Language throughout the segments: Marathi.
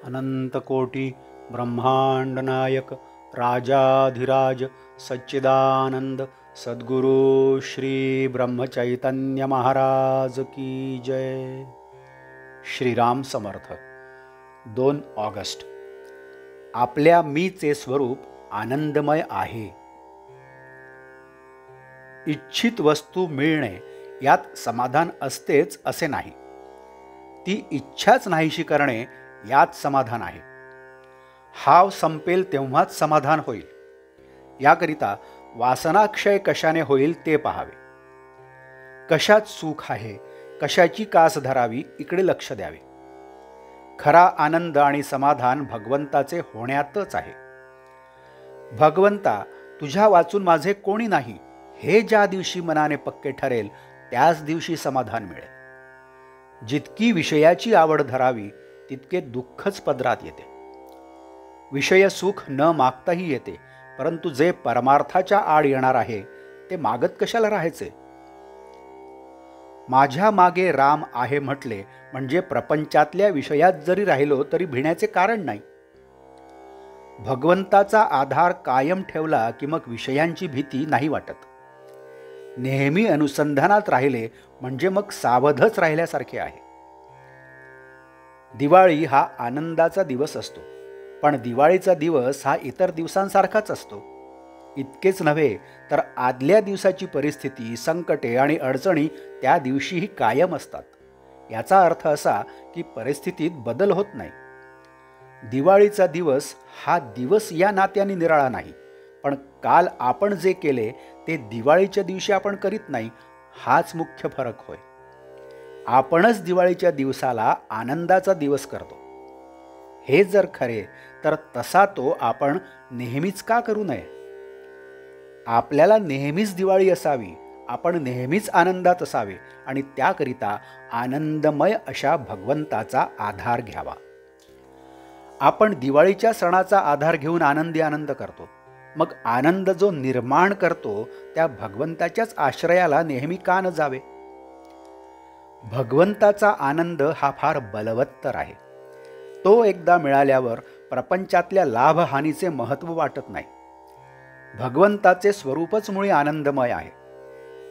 अनंतकोटी ब्रह्मांड नायक राजाधिराज सच्चिदानंद सद्गुरु श्री ब्रह्मचैतन्य महाराज की जय। श्रीराम समर्थ। 2 ऑगस्ट। आपल्या मीचे स्वरूप आनंदमय आहे। इच्छित वस्तू मिळणे यात समाधान असतेच असे नाही, ती इच्छाच नाहीशी करणे यात समाधान आहे। हाव संपेल तेव्हाच समाधान होईल, याकरिता वासनाक्षय कशाने होईल ते पाहावे। कशात सुख आहे, कशाची कास धरावी, इकडे लक्ष द्यावे। खरा आनंद आणि समाधान भगवंताचे होण्यातच आहे। भगवंता, तुझ्या वाचून माझे कोणी नाही, हे ज्या दिवशी मनाने पक्के ठरेल त्याच दिवशी समाधान मिळेल। जितकी विषयाची आवड धरावी तितके दुःखच पदरात येते। विषय सुख न मागताही येते, परंतु जे परमार्थाच्या आड येणार आहे ते मागत कशाला राहायचे। माझ्या मागे राम आहे म्हटले म्हणजे प्रपंचातल्या विषयात जरी राहिलो तरी भिण्याचे कारण नाही। भगवंताचा आधार कायम ठेवला की मग विषयांची भीती नाही वाटत। नेहमी अनुसंधानात राहिले म्हणजे मग सावधच राहिल्यासारखे आहे। दिवाळी हा आनंदाचा दिवस असतो, पण दिवाळीचा दिवस हा इतर दिवसांसारखाच असतो। इतकेच नव्हे तर आदल्या दिवसाची परिस्थिती, संकटे आणि अडचणी त्या दिवशीही कायम असतात। याचा अर्थ असा की परिस्थितीत बदल होत नाही। दिवाळीचा दिवस हा दिवस या नात्याने निराळा नाही, पण काल आपण जे केले ते दिवाळीच्या दिवशी आपण करीत नाही, हाच मुख्य फरक होय। आपणच दिवाळीच्या दिवसाला आनंदाचा दिवस करतो। हे जर खरे तर तसा तो आपण नेहमीच का करू नये। आपल्याला नेहमीच दिवाळी असावी, आपण नेहमीच आनंदात असावे आणि त्याकरिता आनंदमय अशा भगवंताचा आधार घ्यावा। आपण दिवाळीच्या सणाचा आधार घेऊन आनंदी आनंद करतो, मग आनंद जो निर्माण करतो त्या भगवंताच्याच आश्रयाला नेहमी का न जावे। भगवंताचा आनंद हा फार बलवत्तर आहे। तो एकदा मिळाल्यावर प्रपंचातल्या लाभहानीचे महत्त्व वाटत नाही। भगवंताचे स्वरूपच मुळी आनंदमय आहे।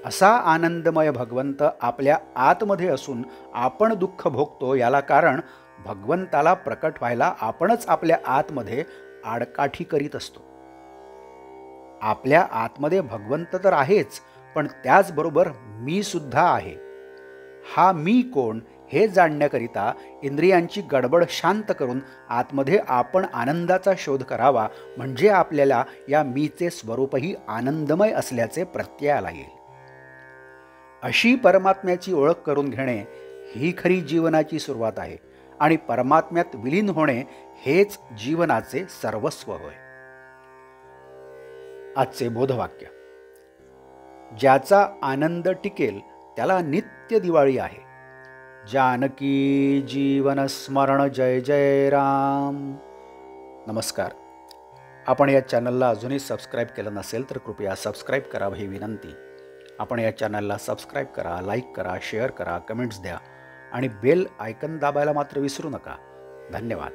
असा आनंदमय भगवंत आपल्या आतमध्ये असून आपण दुःख भोगतो, याला कारण भगवंताला प्रकट व्हायला आपणच आपल्या आतमध्ये आडकाठी करीत असतो। आपल्या आतमध्ये भगवंत तर आहेच, पण त्याचबरोबर मी सुद्धा आहे। हा मी कोण हे जाणण्याकरिता इंद्रियांची गडबड शांत करून आतमध्ये आपण आनंदाचा शोध करावा, म्हणजे आपल्याला या मीचे स्वरूपही आनंदमय असल्याचे प्रत्ययाला येईल। अशी परमात्म्याची ओळख करून घेणे ही खरी जीवनाची सुरुवात आहे आणि परमात्म्यात विलीन होणे हेच जीवनाचे सर्वस्व होय। आजचे बोधवाक्य। ज्याचा आनंद टिकेल त्याला नित्य दिवाळी आहे। जानकी जीवन स्मरण जय जय राम। नमस्कार। आपण या चॅनलला अजूनही सबस्क्राईब केलं नसेल तर कृपया सबस्क्राईब करावं ही विनंती। आपण या चॅनलला सबस्क्राईब करा, लाईक करा, शेअर करा, कमेंट्स द्या आणि बेल आयकन दाबायला मात्र विसरू नका। धन्यवाद।